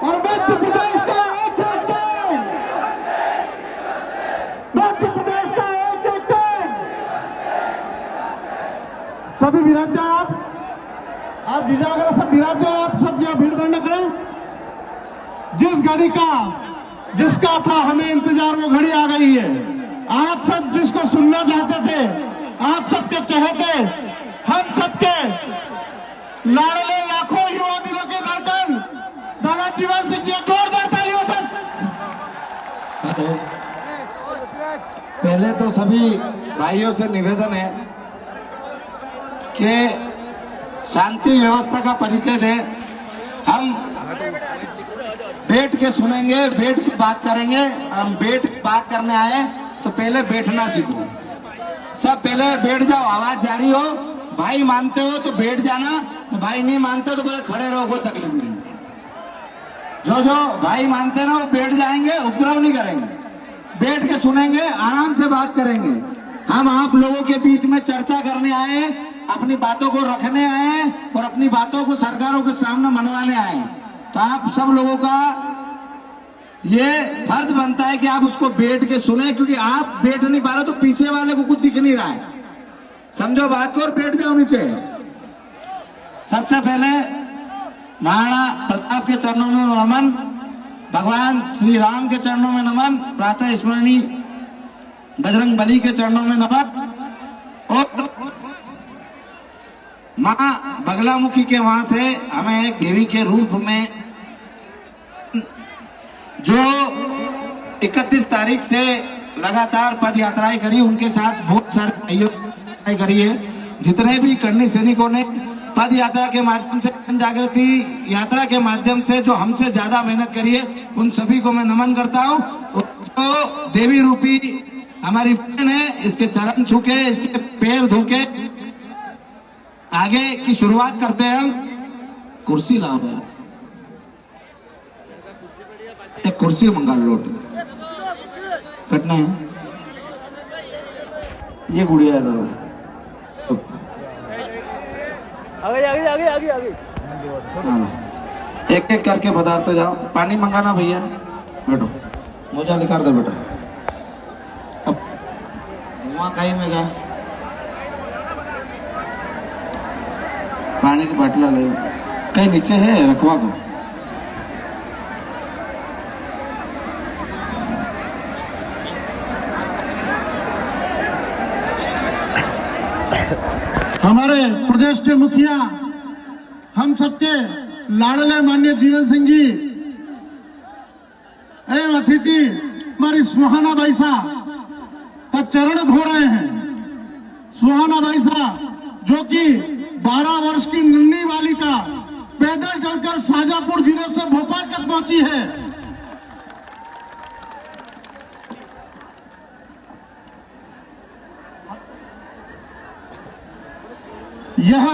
और मध्य प्रदेश का एक कैप्टन, मध्य प्रदेश का एक कैप्टन। सभी विराज जाए, आप जीजा वगैरह सब विराज जाए, आप सब यहाँ भीड़ न करें। जिस घड़ी का जिसका था हमें इंतजार वो घड़ी आ गई है। आप सब जिसको सुनना चाहते थे, आप सबके चहेते, हम सबके लाडले लाखों युवा दिलों के धड़कन दादा जीवन सिंह जी, जोरदार तालियों से। पहले तो सभी भाइयों से निवेदन है कि शांति व्यवस्था का परिचय दें। हम बैठ के सुनेंगे, बैठ के बात करेंगे। हम बैठ के बात करने आए तो पहले बैठना सीखो। सब पहले बैठ जाओ, आवाज जारी हो। भाई मानते हो तो बैठ जाना, भाई नहीं मानते तो बोले खड़े रहो, कोई तकलीफ नहीं। जो भाई मानते ना वो बैठ जाएंगे, उपद्रव नहीं करेंगे, बैठ के सुनेंगे, आराम से बात करेंगे। हम आप लोगों के बीच में चर्चा करने आए, अपनी बातों को रखने आए और अपनी बातों को सरकारों के सामने मनवाने आए। तो आप सब लोगों का ये फर्ज बनता है कि आप उसको बैठ के सुने, क्योंकि आप बैठ नहीं पा रहे तो पीछे वाले को कुछ दिख नहीं रहा है। समझो बात को और बैठ जाओ नीचे। सबसे पहले महाराणा प्रताप के चरणों में नमन, भगवान श्री राम के चरणों में नमन, प्रातः स्मरणीय बजरंग बली के चरणों में नमन, और माँ बगलामुखी के वहां से हमें एक देवी के रूप में जो 31 तारीख से लगातार पद यात्राएं करी, उनके साथ बहुत सारे भाइयों करी है। जितने भी कर्णी सैनिकों ने पद यात्रा के माध्यम से, जन जागृति यात्रा के माध्यम से जो हमसे ज्यादा मेहनत करी है, उन सभी को मैं नमन करता हूँ। जो देवी रूपी हमारी बहन है, इसके चरण छू के, इसके पैर धो के आगे की शुरुआत करते हैं। हम कुर्सी लाओ, एक कुर्सी मंगा लो, कटना है ये गुड़िया है दादा। आगे। एक एक करके पदार्थ जाओ। पानी मंगाना भैया, बैठो, मोजा निकाल दो बेटा। अब वहाँ कहीं में गए, पानी की बाटला ले, कहीं नीचे है रखवा को। हमारे प्रदेश के मुखिया, हम सबके लाडले माननीय जीवन सिंह जी एवं अतिथि हमारी सुहाना बाई साहब का चरण धो रहे हैं। सुहाना बाई साहब जो कि 12 वर्ष की नन्ही बालिका पैदल चलकर शाजापुर जिले से भोपाल तक पहुंची है। यह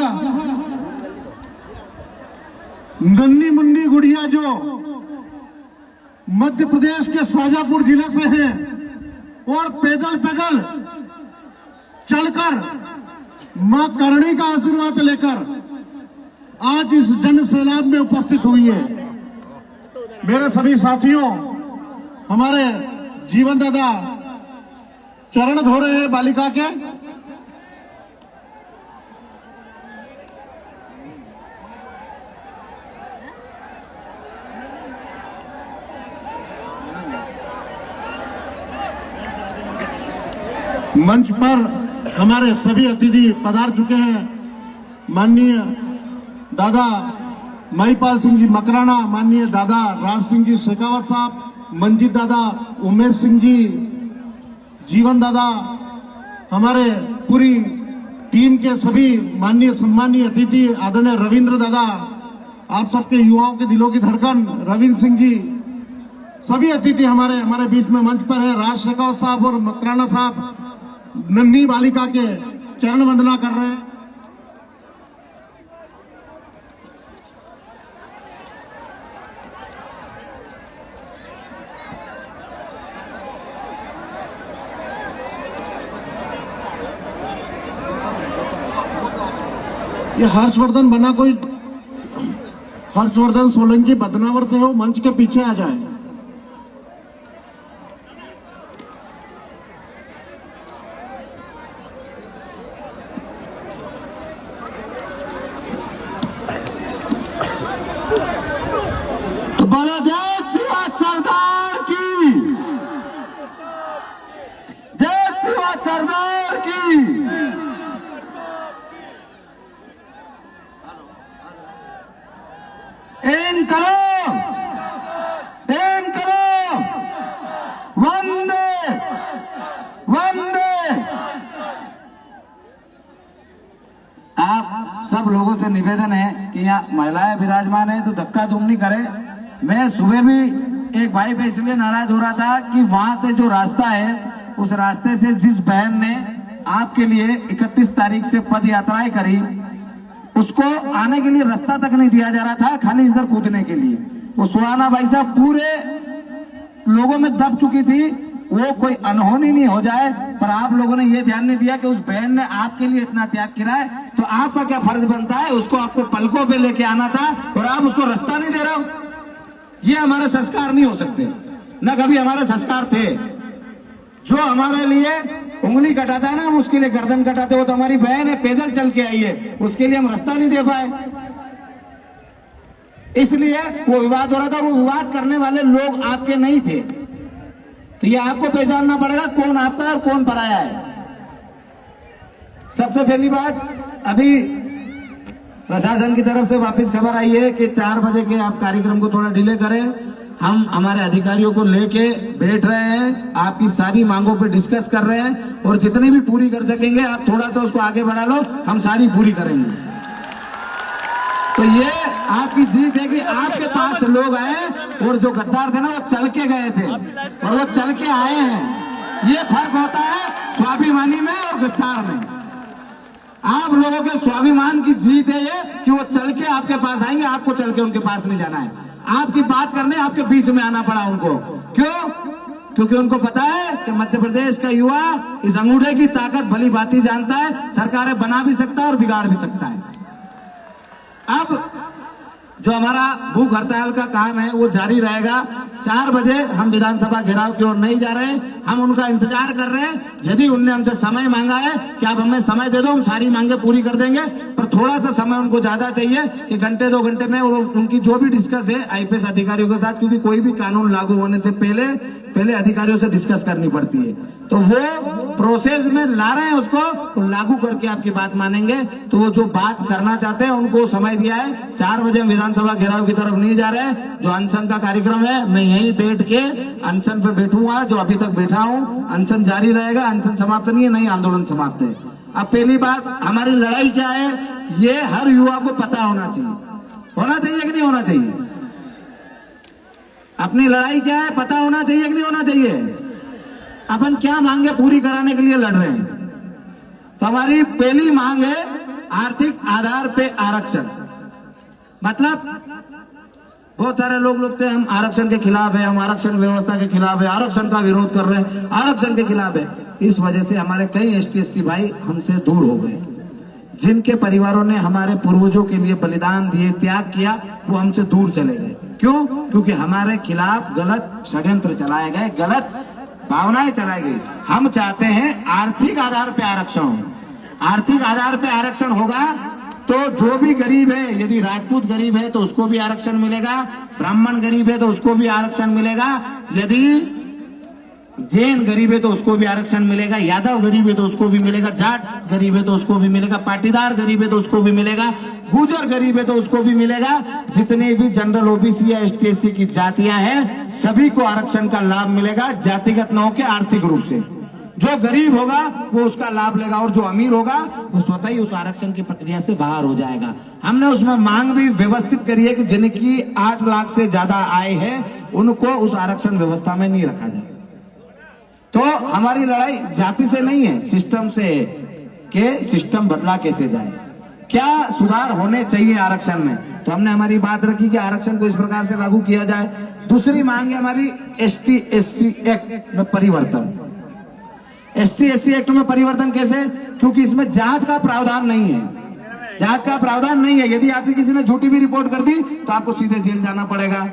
नन्ही मुन्नी गुड़िया जो मध्य प्रदेश के शाजापुर जिले से है और पैदल पैदल चलकर मां करणी का आशीर्वाद लेकर आज इस जन सैलाब में उपस्थित हुई है। मेरे सभी साथियों, हमारे जीवन दादा चरण धो रहे हैं बालिका के। मंच पर हमारे सभी अतिथि पधार चुके हैं। माननीय दादा महिपाल सिंह जी मकराना, माननीय दादा राज सिंह जी शेखावत साहब, मंजीत दादा, उमेश सिंह जी, जीवन दादा, हमारे पूरी टीम के सभी माननीय सम्मानीय अतिथि आदरणीय रविंद्र दादा, आप सबके युवाओं के दिलों की धड़कन रविंद्र सिंह जी, सभी अतिथि हमारे बीच में मंच पर है। राज शेखावत साहब और मकराना साहब नन्ही बालिका के चरण वंदना कर रहे हैं। ये हर्षवर्धन बना कोई हर्षवर्धन सोलंकी बदनावर से हो, मंच के पीछे आ जाए। तो बोलो जय शिवा सरदार की, जय शिवा सरदार की। एन करो, एन करो, वंदे वंदे। आप सब लोगों से निवेदन है कि यहाँ महिलाएं विराजमान है तो धक्का धूम नहीं करें। मैं सुबह भी एक भाई पे इसलिए नाराज हो रहा था कि वहां से जो रास्ता है, उस रास्ते से जिस बहन ने आपके लिए 31 तारीख से पद यात्राएं करी, उसको आने के लिए रास्ता तक नहीं दिया जा रहा था, खाली इधर कूदने के लिए। वो सुहाना भाई साहब पूरे लोगों में दब चुकी थी, वो कोई अनहोनी नहीं हो जाए, पर आप लोगों ने ये ध्यान नहीं दिया कि उस बहन ने आपके लिए इतना त्याग किया है, तो आपका क्या फर्ज बनता है, उसको आपको पलकों पे लेके आना था और आप उसको रास्ता नहीं दे रहे हो। ये हमारे संस्कार नहीं हो सकते, न कभी हमारे संस्कार थे। जो हमारे लिए उंगली कटाता है ना, हम उसके लिए गर्दन कटाते हो। तो हमारी बहन है, पैदल चल के आई है, उसके लिए हम रास्ता नहीं दे पाए, इसलिए वो विवाद हो रहा था। वो विवाद करने वाले लोग आपके नहीं थे, तो ये आपको पहचानना पड़ेगा कौन आपका और कौन पराया है। सबसे पहली बात, अभी प्रशासन की तरफ से वापस खबर आई है कि 4 बजे के आप कार्यक्रम को थोड़ा डिले करें। हम हमारे अधिकारियों को लेके बैठ रहे हैं, आपकी सारी मांगों पे डिस्कस कर रहे हैं, और जितनी भी पूरी कर सकेंगे आप थोड़ा तो उसको आगे बढ़ा लो, हम सारी पूरी करेंगे। तो ये आपकी जीत है कि आपके पास लोग आए, और जो गद्दार थे ना वो चल के गए थे और वो चल के आए हैं। ये फर्क होता है स्वाभिमानी में और गद्दार में। आप लोगों के स्वाभिमान की जीत है ये कि वो चल के आपके पास आएंगे, आपको चल के उनके पास नहीं जाना है। आपकी बात करने आपके बीच में आना पड़ा उनको, क्यों? क्योंकि उनको पता है कि मध्य प्रदेश का युवा इस अंगूठे की ताकत भली भांति जानता है, सरकारें बना भी सकता है और बिगाड़ भी सकता है। अब जो हमारा भूख हड़ताल का काम है वो जारी रहेगा। 4 बजे हम विधानसभा घेराव की ओर नहीं जा रहे हैं, हम उनका इंतजार कर रहे हैं। यदि उनने हमसे समय मांगा है कि आप हमें समय दे दो, हम सारी मांगे पूरी कर देंगे, पर थोड़ा सा समय उनको ज्यादा चाहिए कि घंटे 2 घंटे में वो उनकी जो भी डिस्कस है आईपीएस अधिकारियों के साथ, क्योंकि कोई भी कानून लागू होने से पहले अधिकारियों से डिस्कस करनी पड़ती है, तो वो प्रोसेस में ला रहे हैं उसको, तो लागू करके आपकी बात मानेंगे। तो वो जो बात करना चाहते हैं उनको समय दिया है। 4 बजे हम विधानसभा घेराव की तरफ नहीं जा रहे हैं। जो अनशन का कार्यक्रम है, मैं यहीं बैठ के अनशन पे बैठूंगा, जो अभी तक बैठा हूं। अनशन जारी रहेगा, अनशन समाप्त नहीं है, नहीं आंदोलन समाप्त है। अब पहली बात, हमारी लड़ाई क्या है ये हर युवा को पता होना चाहिए। होना चाहिए कि नहीं होना चाहिए? अपनी लड़ाई क्या है पता होना चाहिए कि नहीं होना चाहिए? अपन क्या मांगे पूरी कराने के लिए लड़ रहे हैं? तो हमारी पहली मांग है आर्थिक आधार पे आरक्षण। मतलब बहुत सारे लोग थे हम आरक्षण के खिलाफ है, हम आरक्षण व्यवस्था के खिलाफ है, आरक्षण का विरोध कर रहे हैं, आरक्षण के खिलाफ है। इस वजह से हमारे कई एसटी/एससी भाई हमसे दूर हो गए। जिनके परिवारों ने हमारे पूर्वजों के लिए बलिदान दिए, त्याग किया, वो हमसे दूर चले गए। क्यों? क्योंकि हमारे खिलाफ गलत षड्यंत्र चलाए गए, गलत भावनाएं चलाई गई। हम चाहते हैं आर्थिक आधार पे आरक्षण हो। आर्थिक आधार पे आरक्षण होगा तो जो भी गरीब है, यदि राजपूत गरीब है तो उसको भी आरक्षण मिलेगा, ब्राह्मण गरीब है तो उसको भी आरक्षण मिलेगा, यदि जैन गरीब है तो उसको भी आरक्षण मिलेगा, यादव गरीब है तो उसको भी मिलेगा, जाट गरीब है तो उसको भी मिलेगा, पाटीदार गरीब है तो उसको भी मिलेगा, गुर्जर गरीब है तो उसको भी मिलेगा। जितने भी जनरल ओबीसी या एसटी/एससी की जातियां हैं सभी को आरक्षण का लाभ मिलेगा, जातिगत न होकर आर्थिक रूप से। जो गरीब होगा वो उसका लाभ लेगा और जो अमीर होगा वो स्वतः ही उस आरक्षण की प्रक्रिया से बाहर हो जाएगा। हमने उसमें मांग भी व्यवस्थित करी है कि जिनकी 8 लाख से ज्यादा आय है उनको उस आरक्षण व्यवस्था में नहीं रखा जाए। तो हमारी लड़ाई जाति से नहीं है, सिस्टम से है कि सिस्टम बदला कैसे जाए, क्या सुधार होने चाहिए आरक्षण में। तो हमने हमारी बात रखी कि आरक्षण को इस प्रकार से लागू किया जाए। दूसरी मांग है हमारी एसटी/एससी एक्ट में परिवर्तन। एसटी/एससी एक्ट में परिवर्तन कैसे? क्योंकि इसमें जात का प्रावधान नहीं है। जात का प्रावधान नहीं है। यदि आपकी किसी ने झूठी भी रिपोर्ट कर दी तो आपको सीधे जेल जाना पड़ेगा।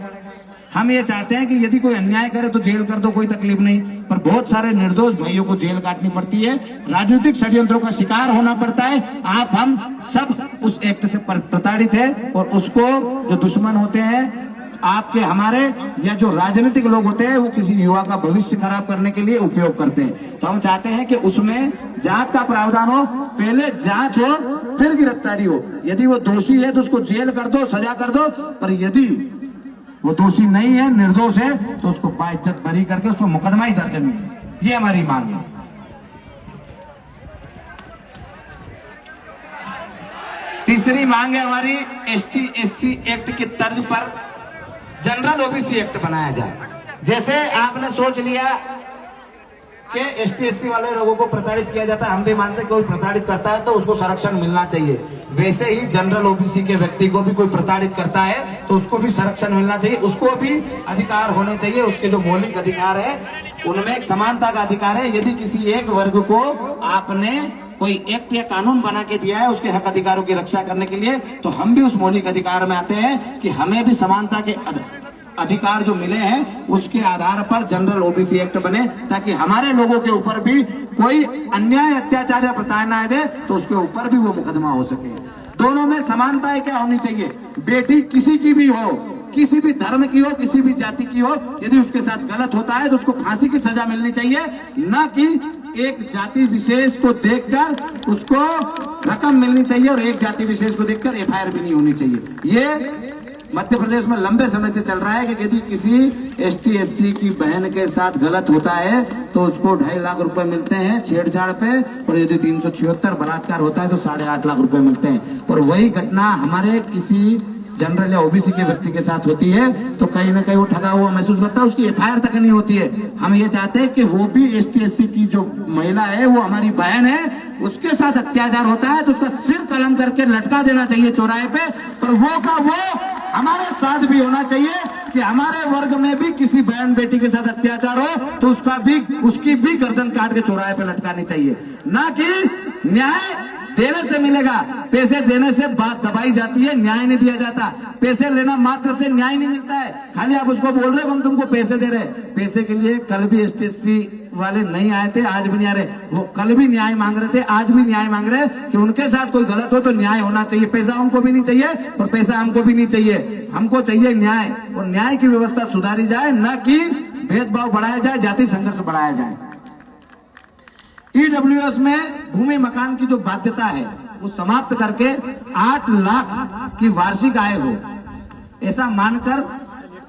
हम ये चाहते हैं कि यदि कोई अन्याय करे तो जेल कर दो, कोई तकलीफ नहीं, पर बहुत सारे निर्दोष भाइयों को जेल काटनी पड़ती है, राजनीतिक षड्यंत्रों का शिकार होना पड़ता है। आप हम सब उस एक्ट से प्रताड़ित है और उसको जो दुश्मन होते हैं आपके हमारे या जो राजनीतिक लोग होते हैं वो किसी युवा का भविष्य खराब करने के लिए उपयोग करते हैं। तो हम चाहते हैं कि उसमें जांच का प्रावधान हो, पहले जांच हो फिर गिरफ्तारी हो। यदि वो दोषी है तो उसको जेल कर दो, सजा कर दो, पर यदि वो दोषी नहीं है, निर्दोष है, तो उसको बाइज्जत बरी करके उसको मुकदमा ही दर्ज नहीं है। ये हमारी मांग है। तीसरी मांग है हमारी, एसटी एससी एक्ट की तर्ज पर जनरल ओबीसी एक्ट बनाया जाए। जैसे आपने सोच लिया कि एसटी एससी वाले लोगों को प्रताड़ित किया जाता है, हम भी मानते हैं कोई प्रताड़ित करता है तो उसको संरक्षण मिलना चाहिए। वैसे ही जनरल ओबीसी के व्यक्ति को भी कोई प्रताड़ित करता है तो उसको भी संरक्षण मिलना चाहिए, उसको भी अधिकार होने चाहिए। उसके जो मौलिक अधिकार है उनमें एक समानता का अधिकार है। यदि किसी एक वर्ग को आपने कोई एक्ट या कानून बना के दिया है उसके हक अधिकारों की रक्षा करने के लिए, तो हम भी उस मौलिक अधिकार में आते हैं कि हमें भी समानता के अधिकार जो मिले हैं उसके आधार पर जनरल ओबीसी एक्ट बने, ताकि हमारे लोगों के ऊपर भी कोई अन्याय, अत्याचार या प्रताड़ना दे तो उसके ऊपर भी वो मुकदमा हो सके। दोनों में समानता क्या होनी चाहिए, बेटी किसी की भी हो, किसी भी धर्म की हो, किसी भी जाति की हो, यदि उसके साथ गलत होता है तो उसको फांसी की सजा मिलनी चाहिए, न कि एक जाति विशेष को देखकर उसको रकम मिलनी चाहिए और एक जाति विशेष को देखकर एफआईआर भी नहीं होनी चाहिए। ये मध्य प्रदेश में लंबे समय से चल रहा है कि यदि किसी एसटी एससी की बहन के साथ गलत होता है तो उसको 2.5 लाख रुपए मिलते हैं छेड़छाड़ पे, और यदि 376 बलात्कार होता है तो 8.5 लाख रुपए मिलते हैं। और वही घटना हमारे किसी जनरल या ओबीसी के व्यक्ति के साथ होती है तो कहीं ना कहीं वो ठगा हुआ महसूस करता है, उसकी एफआईआर तक नहीं होती है। हम ये चाहते हैं कि वो भी एसटी एससी की जो महिला है, वो हमारी बहन है, उसके साथ अत्याचार होता है तो उसका सिर कलम करके लटका देना चाहिए चौराहे पे, पर वो का वो हमारे साथ भी होना चाहिए कि हमारे वर्ग में भी किसी बहन बेटी के साथ अत्याचार हो तो उसकी भी गर्दन काट के चौराहे पे लटकानी चाहिए। ना कि न्याय देने से मिलेगा, पैसे देने से बात दबाई जाती है, न्याय नहीं दिया जाता। पैसे लेना मात्र से न्याय नहीं मिलता है। खाली आप उसको बोल रहे हो हम तुमको पैसे दे रहे, पैसे के लिए कल भी एसटीएससी वाले नहीं आए थे, आज भी नहीं आ रहे। वो कल भी न्याय मांग रहे थे, आज भी न्याय मांग रहे हैं कि उनके साथ कोई गलत हो तो न्याय होना चाहिए। पैसा उनको भी नहीं चाहिए और पैसा हमको भी नहीं चाहिए, हमको चाहिए न्याय, और न्याय की व्यवस्था सुधारी जाए, न कि भेदभाव बढ़ाया जाए, जाति संघर्ष बढ़ाया जाए। ईडब्ल्यूएस में भूमि मकान की जो बाध्यता है वो समाप्त करके 8 लाख की वार्षिक आय हो, ऐसा मानकर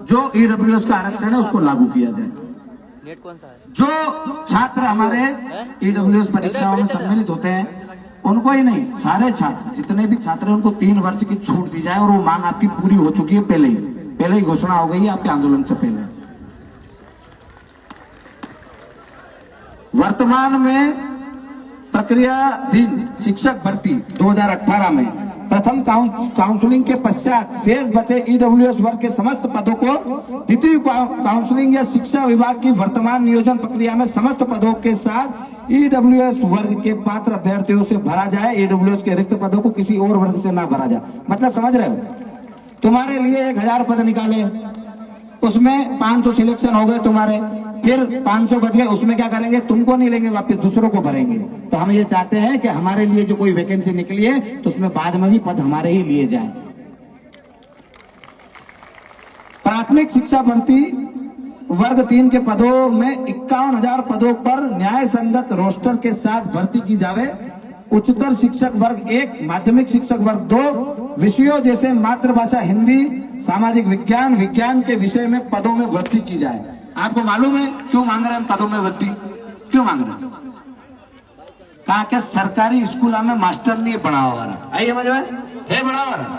जो ईडब्ल्यूएस का आरक्षण है उसको लागू किया जाए। जो छात्र हमारे ईडब्ल्यूएस परीक्षाओं में सम्मिलित होते हैं उनको ही नहीं, सारे छात्र जितने भी छात्र हैं उनको 3 वर्ष की छूट दी जाए, और वो मांग आपकी पूरी हो चुकी है पहले ही घोषणा हो गई है आपके आंदोलन से पहले। वर्तमान में प्रक्रियाधीन शिक्षक भर्ती 2018 में प्रथम काउंसलिंग के पश्चात शेष बचे ईडब्ल्यूएस वर्ग के समस्त पदों को द्वितीय काउंसलिंग या शिक्षा विभाग की वर्तमान नियोजन प्रक्रिया में समस्त पदों के साथ ईडब्ल्यूएस वर्ग के पात्र अभ्यर्थियों से भरा जाए। ईडब्ल्यूएस के रिक्त पदों को किसी और वर्ग से ना भरा जाए। मतलब समझ रहे हो, तुम्हारे लिए 1000 पद निकाले, उसमें 500 सिलेक्शन हो गए तुम्हारे, फिर 500 बच गए, उसमें क्या करेंगे, तुमको नहीं लेंगे, वापस दूसरों को भरेंगे। तो हम ये चाहते हैं कि हमारे लिए जो कोई वैकेंसी निकली है तो उसमें बाद में भी पद हमारे ही लिए जाए। प्राथमिक शिक्षा भर्ती वर्ग 3 के पदों में 51,000 पदों पर न्याय संगत रोस्टर के साथ भर्ती की जावे। उच्चतर शिक्षक वर्ग 1, माध्यमिक शिक्षक वर्ग 2 विषयों जैसे मातृभाषा हिंदी, सामाजिक विज्ञान, विज्ञान के विषय में पदों में वृद्धि की जाए। आपको मालूम है क्यों मांग रहे हैं पदों में वृद्धि? क्यों मांग रहे हैं? कहा कि सरकारी स्कूलों में मास्टर नहीं पढ़ा हुआ रहा, आइए समझ में है पढ़ा हुआ रहा।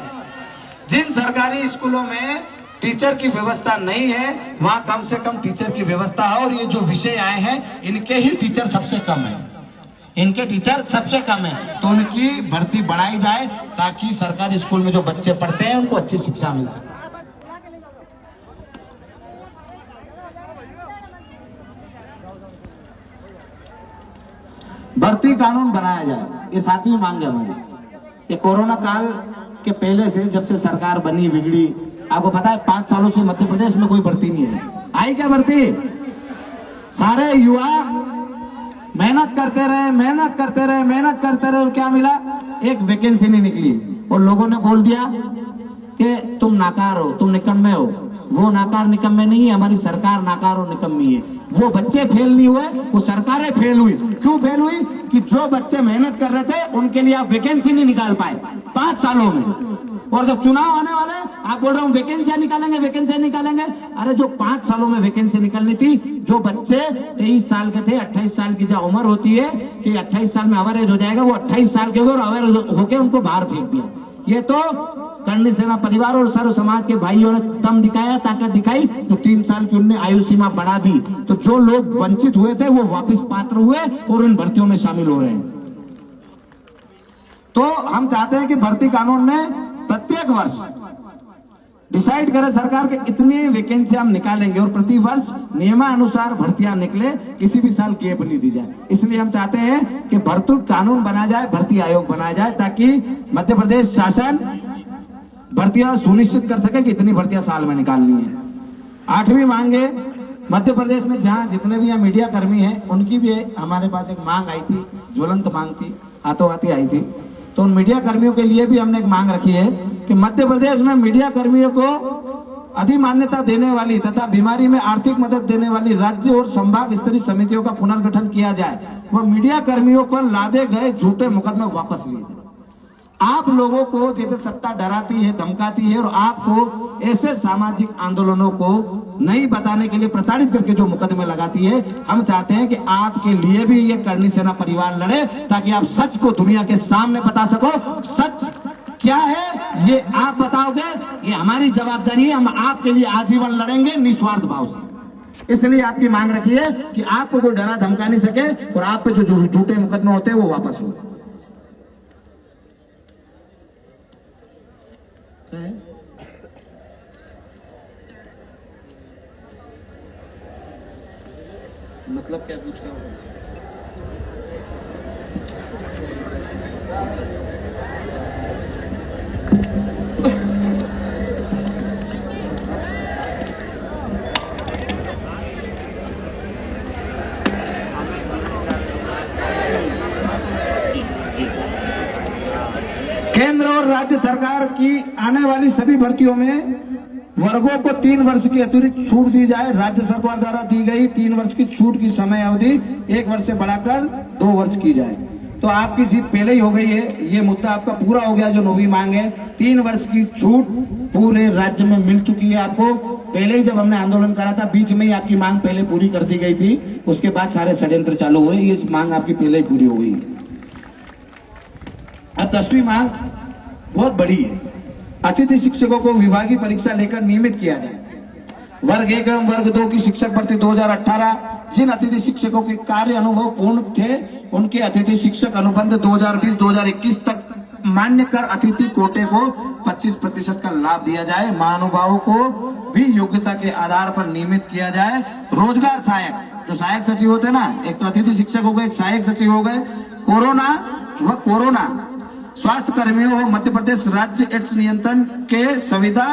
जिन सरकारी स्कूलों में टीचर की व्यवस्था नहीं है वहां कम से कम टीचर की व्यवस्था है, और ये जो विषय आए हैं इनके ही टीचर सबसे कम है, इनके टीचर सबसे कम है। तो उनकी भर्ती बढ़ाई जाए ताकि सरकारी स्कूल में जो बच्चे पढ़ते हैं उनको अच्छी शिक्षा मिल सके। भर्ती कानून बनाया जाए, ये 7वीं मांग है हमारी। ये कोरोना काल के पहले से, जब से सरकार बनी बिगड़ी, आपको पता है 5 सालों से मध्य प्रदेश में कोई भर्ती नहीं है। आई क्या भर्ती? सारे युवा मेहनत करते रहे और क्या मिला? एक वैकेंसी नहीं निकली और लोगों ने बोल दिया कि तुम नाकार हो, तुम निकम्मे हो। वो नाकार निकम्मे नहीं है, हमारी सरकार नाकार और निकम्मी है। वो बच्चे फेल नहीं हुए, वो सरकारें फेल हुई। क्यों फेल हुई? कि जो बच्चे मेहनत कर रहे थे उनके लिए आप वैकेंसी नहीं निकाल पाए 5 सालों में। और जब चुनाव आने वाले, आप बोल रहे हो वैकेंसियां निकालेंगे। अरे जो 5 सालों में वैकेंसी निकलनी थी, जो बच्चे 23 साल के थे, 28 साल की जो उम्र होती है कि 28 साल में अवरेज हो जाएगा, वो 28 साल के हो और अवरेज होके उनको बाहर फेंक दिया। ये तो करणी सेना परिवार और सर्व समाज के भाइयों ने दम दिखाया, ताकत दिखाई, तो 3 साल की उन्होंने आयु सीमा बढ़ा दी। तो जो लोग वंचित हुए थे वो वापस पात्र हुए और इन भर्तियों में शामिल हो रहे हैं। तो हम चाहते हैं कि भर्ती कानून में प्रत्येक वर्ष डिसाइड करे सरकार के इतनी वैकेंसी हम निकालेंगे और प्रति वर्ष नियमानुसार भर्तियां निकले, किसी भी साल गैप नहीं दी जाए। इसलिए हम चाहते हैं कि भर्ती कानून बनाया जाए, भर्ती आयोग बनाया जाए, ताकि मध्य प्रदेश शासन भर्तियां सुनिश्चित कर सके कि इतनी भर्तियां साल में निकालनी है। 8वीं मांगे मध्य प्रदेश में, जहां जितने भी यहाँ मीडिया कर्मी हैं, उनकी भी हमारे पास एक मांग आई थी, ज्वलंत मांग थी, हाथों हाथी आई थी। तो उन मीडिया कर्मियों के लिए भी हमने एक मांग रखी है कि मध्य प्रदेश में मीडिया कर्मियों को अधिमान्यता देने वाली तथा बीमारी में आर्थिक मदद देने वाली राज्य और संभाग स्तरीय समितियों का पुनर्गठन किया जाए। वह मीडिया कर्मियों पर लादे गए झूठे मुकदमे वापस लिए जाए। आप लोगों को जैसे सत्ता डराती है, धमकाती है, और आपको ऐसे सामाजिक आंदोलनों को नहीं बताने के लिए प्रताड़ित करके जो मुकदमे लगाती है, हम चाहते हैं कि आपके लिए भी ये करणी सेना परिवार लड़े, ताकि आप सच को दुनिया के सामने बता सको। सच क्या है ये आप बताओगे, ये हमारी जवाबदारी है। हम आपके लिए आजीवन लड़ेंगे निस्वार्थ भाव से। इसलिए आपकी मांग रखी है कि आपको कोई डरा धमका नहीं सके और आप पे जो झूठे मुकदमे होते हैं वो वापस हो। मतलब क्या पूछ रहा हूँ? केंद्र और राज्य सरकार की आने वाली सभी भर्तियों में वर्गों को 3 वर्ष की अतिरिक्त छूट दी जाए। राज्य सरकार द्वारा दी गई 3 वर्ष की छूट की समय अवधि 1 वर्ष से बढ़ाकर 2 वर्ष की जाए। तो आपकी जीत पहले ही हो गई है, ये मुद्दा आपका पूरा हो गया। जो 9वीं मांग है, 3 वर्ष की छूट पूरे राज्य में मिल चुकी है आपको। पहले ही जब हमने आंदोलन करा था, बीच में ही आपकी मांग पहले पूरी कर दी गई थी, उसके बाद सारे षड्यंत्र चालू हुए। ये मांग आपकी पहले ही पूरी हो गई। अब 10वीं मांग बहुत बड़ी है। अतिथि शिक्षकों को विभागीय परीक्षा लेकर नियमित किया जाए। वर्ग 1 एवं वर्ग 2 की शिक्षक भर्ती 2018, जिन अतिथि शिक्षकों के कार्य अनुभव पूर्ण थे, उनके अतिथि शिक्षक अनुबंध 2020-2021 तक मान्य कर अतिथि कोटे को 25% का लाभ दिया जाए। महानुभावों को भी योग्यता के आधार पर नियमित किया जाए। रोजगार सहायक, जो सहायक सचिव होते हैं ना, एक तो अतिथि शिक्षक हो गए, एक सहायक सचिव हो गए। कोरोना स्वास्थ्य कर्मियों व मध्य प्रदेश राज्य एड्स नियंत्रण के संविदा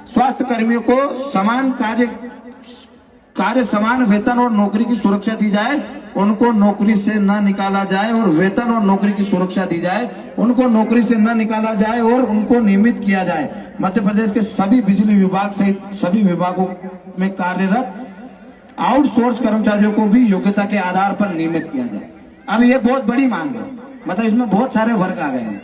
स्वास्थ्य कर्मियों को समान कार्य समान वेतन और नौकरी की सुरक्षा दी जाए। उनको नौकरी से न निकाला जाए और वेतन और नौकरी की सुरक्षा दी जाए। उनको नौकरी से न निकाला जाए और उनको नियमित किया जाए। मध्य प्रदेश के सभी बिजली विभाग सहित सभी विभागों में कार्यरत आउटसोर्स कर्मचारियों को भी योग्यता के आधार पर नियमित किया जाए। अब ये बहुत बड़ी मांग है, मतलब इसमें बहुत सारे वर्ग आ गए हैं।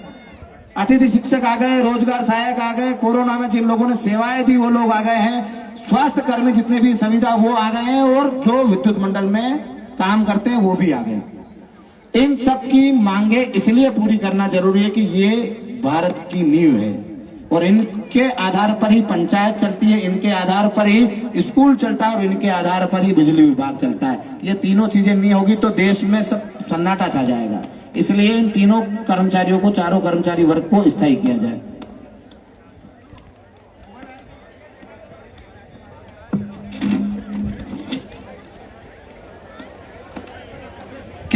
अतिथि शिक्षक आ गए, रोजगार सहायक आ गए, कोरोना में जिन लोगों ने सेवाएं दी वो लोग आ गए हैं, स्वास्थ्य कर्मी जितने भी संविदा वो आ गए हैं, और जो विद्युत मंडल में काम करते हैं वो भी आ गए। इन सब की मांगे इसलिए पूरी करना जरूरी है कि ये भारत की नींव है और इनके आधार पर ही पंचायत चलती है, इनके आधार पर ही स्कूल चलता है और इनके आधार पर ही बिजली विभाग चलता है। ये तीनों चीजें नहीं होगी तो देश में सब सन्नाटा छा जाएगा। इसलिए इन तीनों कर्मचारियों को, चारों कर्मचारी वर्ग को स्थायी किया जाए।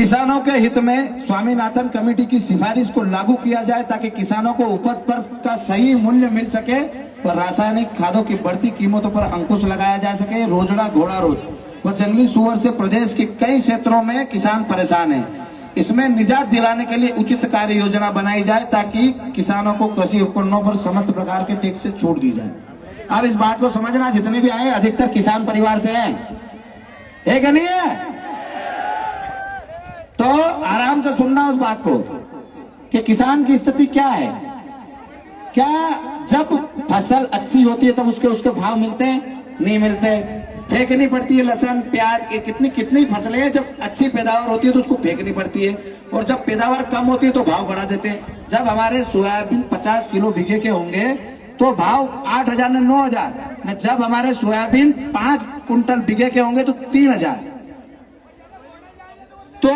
किसानों के हित में स्वामीनाथन कमेटी की सिफारिश को लागू किया जाए ताकि किसानों को उपज पर का सही मूल्य मिल सके और रासायनिक खादों की बढ़ती कीमतों पर अंकुश लगाया जा सके। रोजड़ा घोड़ा रोज व जंगली सुअर से प्रदेश के कई क्षेत्रों में किसान परेशान हैं। इसमें निजात दिलाने के लिए उचित कार्य योजना बनाई जाए ताकि किसानों को कृषि उपकरणों पर समस्त प्रकार के टैक्स से छूट दी जाए। अब इस बात को समझना, जितने भी आए अधिकतर किसान परिवार से हैं, है क्या नहीं है? तो आराम से सुनना उस बात को कि किसान की स्थिति क्या है। क्या जब फसल अच्छी होती है तब उसके भाव मिलते हैं? नहीं मिलते। फेंकनी पड़ती है लहसुन प्याज के, कितनी फसलें हैं जब अच्छी पैदावार होती है तो उसको फेंकनी पड़ती है, और जब पैदावार कम होती है तो भाव बढ़ा देते हैं। जब हमारे सोयाबीन 50 किलो बीघे के होंगे तो भाव 8,000 ने 9,000, जब हमारे सोयाबीन 5 कुंटल बीघे के होंगे तो 3,000। तो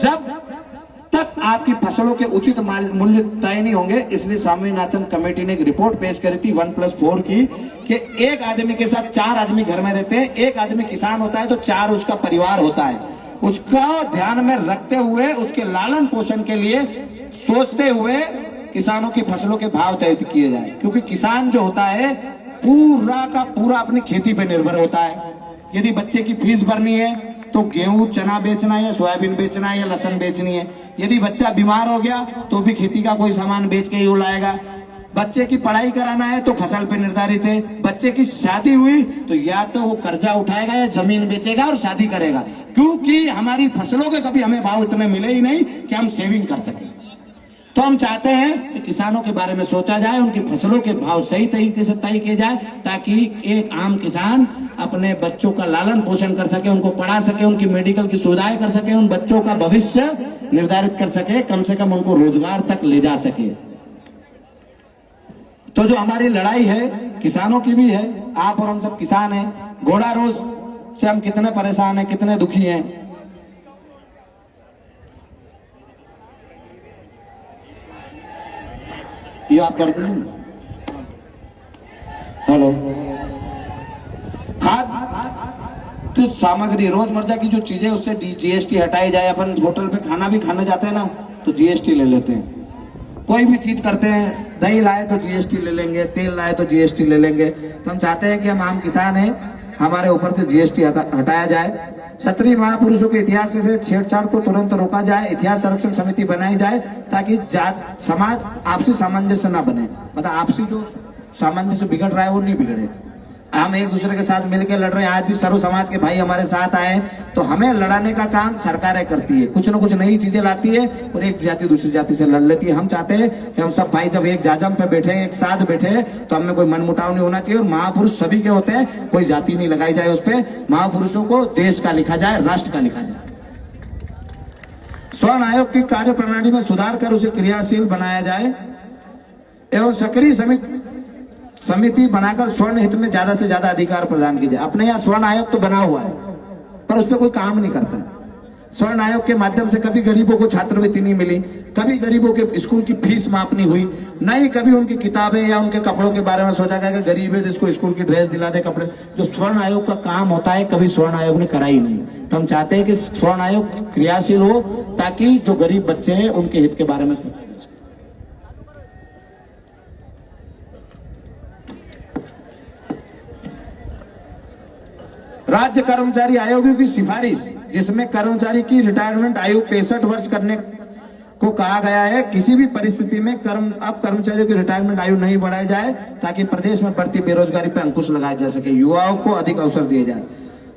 जब तक आपकी फसलों के उचित मूल्य तय नहीं होंगे, इसलिए स्वामीनाथन कमेटी ने एक रिपोर्ट पेश करी थी 1+4 की कि एक आदमी के साथ 4 आदमी घर में रहते हैं। एक आदमी किसान होता है तो 4 उसका परिवार होता है। उसका ध्यान में रखते हुए उसके लालन पोषण के लिए सोचते हुए किसानों की फसलों के भाव तय किए जाए, क्योंकि किसान जो होता है पूरा का पूरा अपनी खेती पे निर्भर होता है। यदि बच्चे की फीस भरनी है तो गेहूं चना बेचना है या सोयाबीन बेचना है या लहसुन बेचनी है। यदि बच्चा बीमार हो गया तो भी खेती का कोई सामान बेच के ही वो लाएगा। बच्चे की पढ़ाई कराना है तो फसल पे निर्धारित है। बच्चे की शादी हुई तो या तो वो कर्जा उठाएगा या जमीन बेचेगा और शादी करेगा, क्योंकि हमारी फसलों के कभी हमें भाव इतने मिले ही नहीं कि हम सेविंग कर सकें। तो हम चाहते हैं कि किसानों के बारे में सोचा जाए, उनकी फसलों के भाव सही तरीके से तय किए जाए ताकि एक आम किसान अपने बच्चों का लालन पोषण कर सके, उनको पढ़ा सके, उनकी मेडिकल की सुविधाएं कर सके, उन बच्चों का भविष्य निर्धारित कर सके, कम से कम उनको रोजगार तक ले जा सके। तो जो हमारी लड़ाई है किसानों की भी है, आप और हम सब किसान हैं। घोड़ा रोज से हम कितने परेशान हैं, कितने दुखी हैं। ये आप करते हैं। हेलो, खाद्य सामग्री रोजमर्रा की जो चीजें उससे जीएसटी हटाई जाए। अपन होटल पे खाना भी खाने जाते हैं ना तो जीएसटी ले लेते हैं। कोई भी चीज करते हैं, दही लाए तो जीएसटी ले लेंगे, तेल लाए तो जीएसटी ले लेंगे। तो हम चाहते हैं कि हम आम किसान हैं, हमारे ऊपर से जीएसटी हटाया जाए। क्षत्रिय महापुरुषों के इतिहास से छेड़छाड़ को तुरंत रोका जाए। इतिहास संरक्षण समिति बनाई जाए ताकि जात समाज आपसी सामंजस्य न बने, मतलब आपसी जो सामंजस्य बिगड़ रहा है वो नहीं बिगड़े। हम एक दूसरे के साथ मिलकर लड़ रहे हैं। आज भी सर्व समाज के भाई हमारे साथ आए, तो हमें लड़ाने का काम सरकारें करती है, कुछ न कुछ नई चीजें लाती है और एक जाति दूसरी जाति से लड़ लेती है। हम चाहते हैं कि हम सब भाई जब एक जाजम पे बैठे, एक साथ बैठे, तो हमें कोई मनमुटाव नहीं होना चाहिए। और महापुरुष सभी के होते हैं, कोई जाति नहीं लगाई जाए उस पर। महापुरुषों को देश का लिखा जाए, राष्ट्र का लिखा जाए। स्वर्ण आयोग की कार्य प्रणाली में सुधार कर उसे क्रियाशील बनाया जाए एवं सक्रिय समिति बनाकर स्वर्ण हित में ज्यादा से ज्यादा अधिकार प्रदान किए जाए। अपने यहाँ स्वर्ण आयोग तो बना हुआ है पर उस पर कोई काम नहीं करता है। स्वर्ण आयोग के माध्यम से कभी गरीबों को छात्रवृत्ति नहीं मिली, कभी गरीबों के स्कूल की फीस माफ नहीं हुई, न ही कभी उनकी किताबें या उनके कपड़ों के बारे में सोचा गया कि गरीब है जिसको स्कूल की ड्रेस दिला दे, कपड़े। जो स्वर्ण आयोग का काम होता है कभी स्वर्ण आयोग ने करा ही नहीं। तो हम चाहते हैं कि स्वर्ण आयोग क्रियाशील हो ताकि जो गरीब बच्चे हैं उनके हित के बारे में सोचा जा सके। राज्य कर्मचारी आयोग की सिफारिश, जिसमें कर्मचारी की रिटायरमेंट आयु 65 वर्ष करने को कहा गया है। किसी भी परिस्थिति में अब कर्मचारियों की रिटायरमेंट आयु नहीं बढ़ाई जाए ताकि प्रदेश में बढ़ती बेरोजगारी पर अंकुश लगाया जा सके, युवाओं को अधिक अवसर दिए जाए।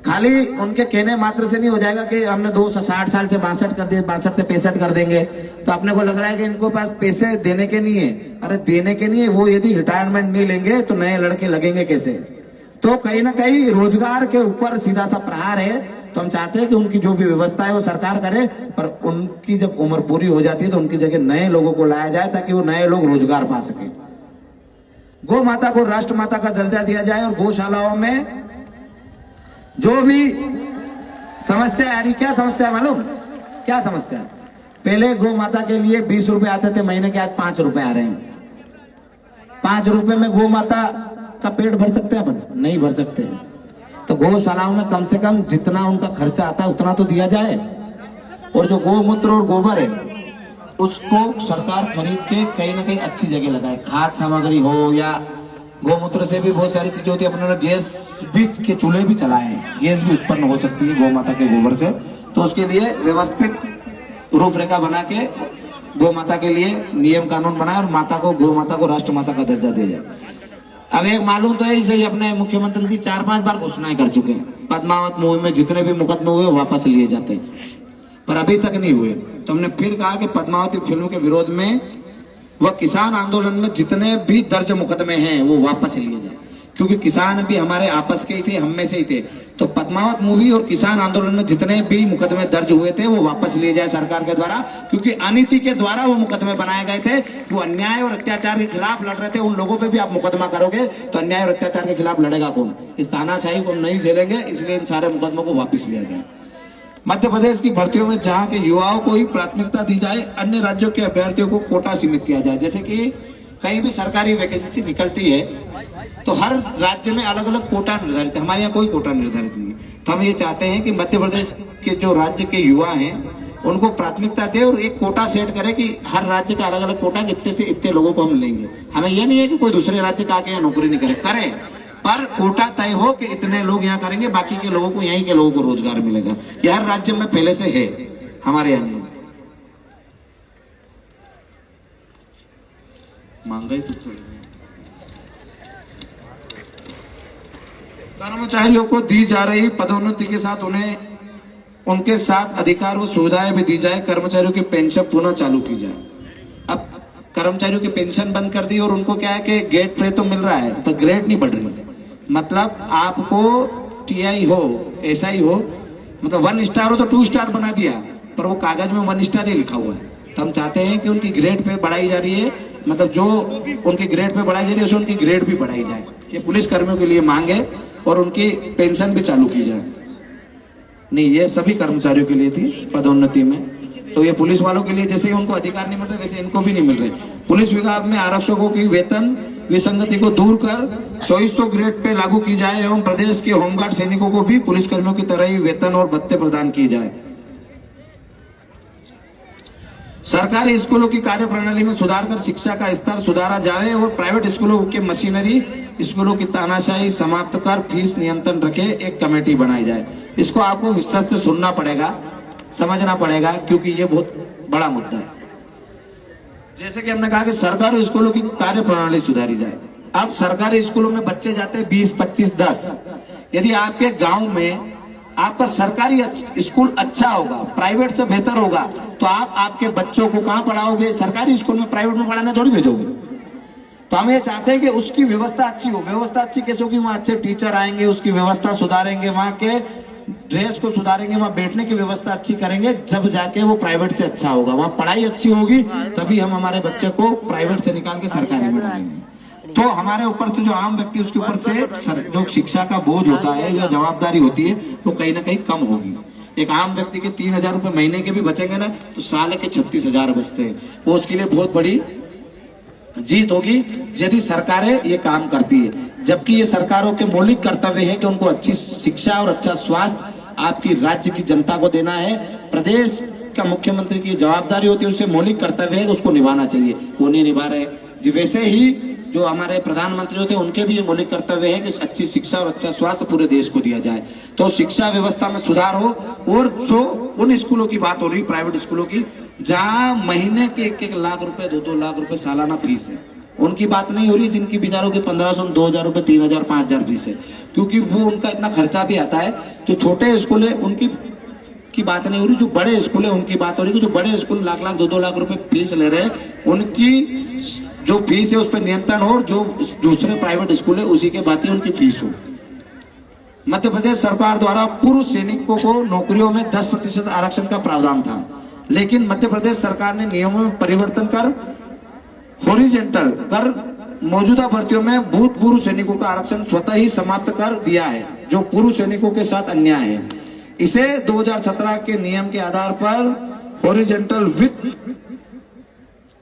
खाली उनके कहने मात्र से नहीं हो जाएगा कि हमने 260 साल से 62 कर दिए, 62 से 65 कर देंगे। तो अपने को लग रहा है कि इनको पास पैसे देने के नहीं है। अरे देने के नहीं है, वो यदि रिटायरमेंट नहीं लेंगे तो नए लड़के लगेंगे कैसे? तो कहीं ना कहीं रोजगार के ऊपर सीधा सा प्रहार है। तो हम चाहते हैं कि उनकी जो भी व्यवस्था है वो सरकार करे, पर उनकी जब उम्र पूरी हो जाती है तो उनकी जगह नए लोगों को लाया जाए ताकि वो नए लोग रोजगार पा सके। गौ माता को राष्ट्र माता का दर्जा दिया जाए और गौशालाओं में जो भी समस्या आ रही, क्या समस्या है मालूम? क्या समस्या? पहले गौ माता के लिए 20 रुपए आते थे महीने के, आज 5 रुपए आ रहे हैं। 5 रुपए में गौ माता का पेट भर सकते हैं अपन? नहीं भर सकते। तो गौशालाओं में कम से कम जितना उनका खर्चा आता है उतना तो दिया जाए। और जो गोमूत्र और गोबर है उसको सरकार खरीद के कहीं ना कहीं अच्छी जगह लगाए, खाद सामग्री हो या गोमूत्र से भी बहुत सारी चीजें होती है। अपने गैस भी के चूल्हे भी चलाए हैं, गैस भी उत्पन्न हो सकती है गौ माता के गोबर से। तो उसके लिए व्यवस्थित रूपरेखा बना के गौ माता के लिए नियम कानून बनाए और माता को, गौ माता को राष्ट्र माता का दर्जा दिया जाए। अब एक मालूम तो है, इसे अपने मुख्यमंत्री जी 4-5 बार घोषणाएं कर चुके हैं, पद्मावत मूवी में जितने भी मुकदमे हुए वापस लिए जाते हैं, पर अभी तक नहीं हुए। तो हमने फिर कहा कि पद्मावती फिल्म के विरोध में वह किसान आंदोलन में जितने भी दर्ज मुकदमे हैं वो वापस लिए जाए, क्योंकि किसान भी हमारे आपस के ही थे, हम में से ही थे। तो पद्मावत मूवी और किसान आंदोलन में जितने भी मुकदमे दर्ज हुए थे वो वापस लिए जाए सरकार के द्वारा, क्योंकि अनीति के द्वारा वो मुकदमे बनाए गए थे। वो अन्याय और अत्याचार के खिलाफ लड़ रहे थे, उन लोगों पे भी आप मुकदमा करोगे तो अन्याय और अत्याचार के खिलाफ लड़ेगा कौन? इस तानाशाही को हम नहीं झेलेंगे, इसलिए इन सारे मुकदमों को वापस लिया जाए। मध्य प्रदेश की भर्तियों में जहां के युवाओं को ही प्राथमिकता दी जाए, अन्य राज्यों के अभ्यर्थियों को कोटा सीमित किया जाए। जैसे कि कहीं भी सरकारी वैकेंसी निकलती है तो हर राज्य में अलग अलग कोटा निर्धारित है, हमारे यहाँ कोई कोटा निर्धारित नहीं है। तो हम ये चाहते हैं कि मध्य प्रदेश के जो राज्य के युवा हैं उनको प्राथमिकता दे और एक कोटा सेट करे कि हर राज्य का अलग अलग कोटा, इतने से इतने लोगों को हम लेंगे। हमें यह नहीं है कि कोई दूसरे राज्य का आके यहाँ नौकरी नहीं करे, पर कोटा तय हो कि इतने लोग यहाँ करेंगे, बाकी के लोगों को, यहीं के लोगों को रोजगार मिलेगा। यह हर राज्य में पहले से है, हमारे यहाँ नहीं। महंगाई तो कर्मचारियों को दी जा रही पदोन्नति के साथ उन्हें उनके साथ अधिकार व सुविधाएं भी दी जाए। कर्मचारियों की पेंशन पुनः चालू की जाए। अब कर्मचारियों की पेंशन बंद कर दी और उनको क्या है कि गेट पे तो मिल रहा है पर ग्रेड नहीं बढ़ रही। मतलब आपको टीआई हो, एसआई हो, मतलब 1 स्टार हो तो 2 स्टार बना दिया, पर वो कागज में 1 स्टार ही लिखा हुआ है। तो हम चाहते हैं कि उनकी ग्रेड पे बढ़ाई जा रही है, मतलब जो उनकी ग्रेड पे बढ़ाई जा रही है उसे उनकी ग्रेड भी बढ़ाई जाए। ये पुलिस कर्मियों के लिए मांग है और उनकी पेंशन भी चालू की जाए। नहीं, ये सभी कर्मचारियों के लिए थी पदोन्नति में। तो ये पुलिस वालों के लिए जैसे ही उनको अधिकार नहीं मिल रहे वैसे इनको भी नहीं मिल रहे। पुलिस विभाग में आरक्षकों की वेतन विसंगति को दूर कर 2400 ग्रेड पे लागू की जाए एवं प्रदेश के होमगार्ड सैनिकों को भी पुलिस कर्मियों की तरह ही वेतन और भत्ते प्रदान किए जाए। सरकारी स्कूलों की कार्यप्रणाली में सुधार कर शिक्षा का स्तर सुधारा जाए और प्राइवेट स्कूलों के मशीनरी स्कूलों की तानाशाही समाप्त कर फीस नियंत्रण रखे एक कमेटी बनाई जाए। इसको आपको विस्तार से सुनना पड़ेगा, समझना पड़ेगा, क्योंकि ये बहुत बड़ा मुद्दा है। जैसे कि हमने कहा कि सरकारी स्कूलों की कार्यप्रणाली सुधारी जाए। अब सरकारी स्कूलों में बच्चे जाते हैं 20, 25, 10। यदि आपके गांव में आपका सरकारी स्कूल अच्छा होगा, प्राइवेट से बेहतर होगा, तो आप आपके बच्चों को कहां पढ़ाओगे? सरकारी स्कूल में, प्राइवेट में पढ़ाने थोड़ी भेजोगे। तो हम ये चाहते हैं कि उसकी व्यवस्था अच्छी हो। व्यवस्था अच्छी कैसे होगी? वहां अच्छे टीचर आएंगे, उसकी व्यवस्था सुधारेंगे, वहां के ड्रेस को सुधारेंगे, वहां बैठने की व्यवस्था अच्छी करेंगे, जब जाके वो प्राइवेट से अच्छा होगा। वहां पढ़ाई अच्छी होगी तभी हम हमारे बच्चे को प्राइवेट से निकाल के सरकारी में डालेंगे। तो हमारे ऊपर से जो आम व्यक्ति उसके ऊपर से जो शिक्षा का बोझ होता है या जवाबदारी होती है वो कहीं ना कहीं कम होगी। एक आम व्यक्ति के 3000 रुपए महीने के भी बचेंगे ना तो साल के 36,000 बचते हैं। वो उसके लिए बहुत बड़ी जीत होगी यदि सरकारें ये काम करती है। जबकि ये सरकारों के मौलिक कर्तव्य है कि उनको अच्छी शिक्षा और अच्छा स्वास्थ्य आपकी राज्य की जनता को देना है। प्रदेश का मुख्यमंत्री की जवाबदारी होती है, उससे मौलिक कर्तव्य है, उसको निभाना चाहिए, वो नहीं निभा रहे। जी वैसे ही जो हमारे प्रधानमंत्री होते हैं उनके भी ये मौलिक कर्तव्य है कि अच्छी शिक्षा और अच्छा स्वास्थ्य पूरे देश को दिया जाए। तो शिक्षा व्यवस्था में सुधार हो। और जो उन स्कूलों की बात हो रही, प्राइवेट स्कूलों की, जहां महीने के 1-1 लाख रुपए, 2-2 लाख रुपए सालाना फीस है, उनकी बात नहीं हो रही। जिनकी बेचारों की 1500, 2000 रुपए, 3000, 5000 फीस है, क्योंकि वो उनका इतना खर्चा भी आता है। जो छोटे स्कूल है उनकी की बात नहीं हो रही, जो बड़े स्कूल है उनकी बात हो रही है। जो बड़े स्कूल लाख लाख 2-2 लाख रुपए फीस ले रहे हैं, उनकी जो फीस है उस पर नियंत्रण हो। जो दूसरे प्राइवेट स्कूल है उसी के बात ही उनकी फीस हो। मध्य प्रदेश सरकार द्वारा पूर्व सैनिकों को नौकरियों में 10% आरक्षण का प्रावधान था, लेकिन मध्य प्रदेश सरकार ने नियमों में परिवर्तन कर हॉरिजॉन्टल कर मौजूदा भर्तियों में भूतपूर्व सैनिकों का आरक्षण स्वतः ही समाप्त कर दिया है, जो पूर्व सैनिकों के साथ अन्याय है। इसे 2017 के नियम के आधार पर हॉरिजॉन्टल विथ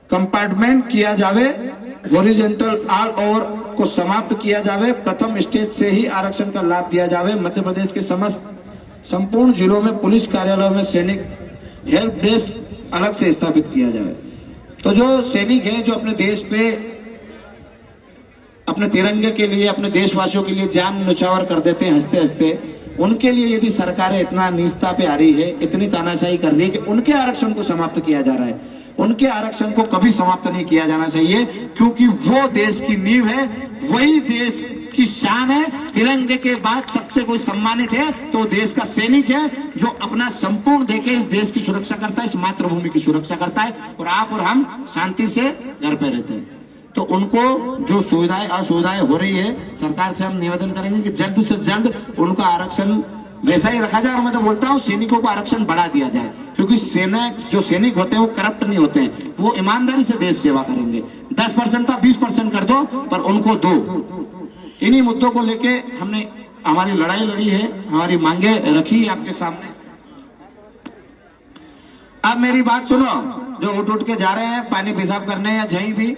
कंपार्टमेंट किया जावे, हॉरिजॉन्टल ऑल ओवर को समाप्त किया जावे, प्रथम स्टेज से ही आरक्षण का लाभ दिया जावे। मध्य प्रदेश के समस्त संपूर्ण जिलों में पुलिस कार्यालयों में सैनिक हेल्प डेस्क अलग से स्थापित किया जाए। तो जो सैनिक हैं जो अपने देश पे अपने तिरंगे के लिए अपने देशवासियों के लिए जान न्यौछावर कर देते हैं हंसते हंसते, उनके लिए यदि सरकारें इतना नीचता पे आ रही है, इतनी तानाशाही कर रही है कि उनके आरक्षण को समाप्त किया जा रहा है, उनके आरक्षण को कभी समाप्त नहीं किया जाना चाहिए, क्योंकि वो देश की नींव है, वही देश की शान है। तिरंगे के बाद सबसे कोई सम्मानित है तो देश का सैनिक है, जो अपना संपूर्ण देके इस देश की सुरक्षा करता है, इस मातृभूमि की सुरक्षा करता है, और आप और हम शांति से घर पे रहते हैं। तो उनको जो सुविधाएं असुविधाएं हो रही है, सरकार से हम निवेदन करेंगे कि जल्द से जल्द उनका आरक्षण वैसा ही रखा जाए। और मैं तो बोलता हूँ सैनिकों को आरक्षण बढ़ा दिया जाए, क्योंकि सेना जो सैनिक होते हैं वो करप्ट नहीं होते हैं, वो ईमानदारी से देश सेवा करेंगे। 10% का 20% कर दो, पर उनको दो। इन्हीं मुद्दों को लेके हमने हमारी लड़ाई लड़ी है, हमारी मांगे रखी है आपके सामने। अब मेरी बात सुनो, जो उठ उठ के जा रहे हैं पानी पेशाब करने या कहीं भी,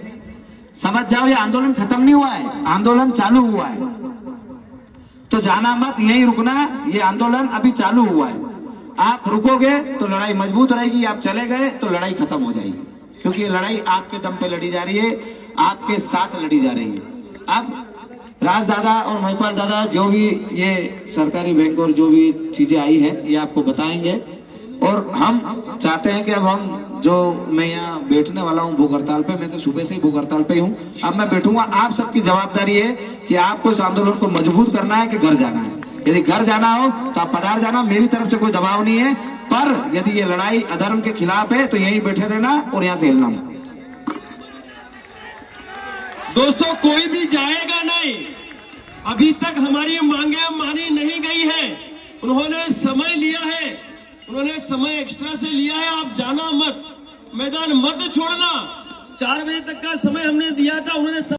समझ जाओ ये आंदोलन खत्म नहीं हुआ है, आंदोलन चालू हुआ है। तो जाना मत, यहीं रुकना, ये आंदोलन अभी चालू हुआ है। आप रुकोगे तो लड़ाई मजबूत रहेगी, आप चले गए तो लड़ाई खत्म हो जाएगी, क्योंकि ये लड़ाई आपके दम पे लड़ी जा रही है, आपके साथ लड़ी जा रही है। अब राज दादा और महिपाल दादा जो भी ये सरकारी बैंक और जो भी चीजें आई है ये आपको बताएंगे। और हम चाहते हैं कि अब हम जो मैं यहाँ बैठने वाला हूँ भूख हड़ताल पे, मैं तो सुबह से ही भूख हड़ताल पे हूँ, अब मैं बैठूंगा। आप सबकी जवाबदारी है कि आपको इस आंदोलन को मजबूत करना है कि घर जाना है। यदि घर जाना हो तो आप पधार जाना, मेरी तरफ से कोई दबाव नहीं है, पर यदि ये लड़ाई अधर्म के खिलाफ है तो यहीं बैठे रहना और यहाँ से हिलना मत। दोस्तों कोई भी जाएगा नहीं, अभी तक हमारी मांगे मानी नहीं गई है। उन्होंने समय लिया है, उन्होंने समय एक्स्ट्रा से लिया है। आप जाना मत, मैदान मत छोड़ना। 4 बजे तक का समय हमने दिया था, उन्होंने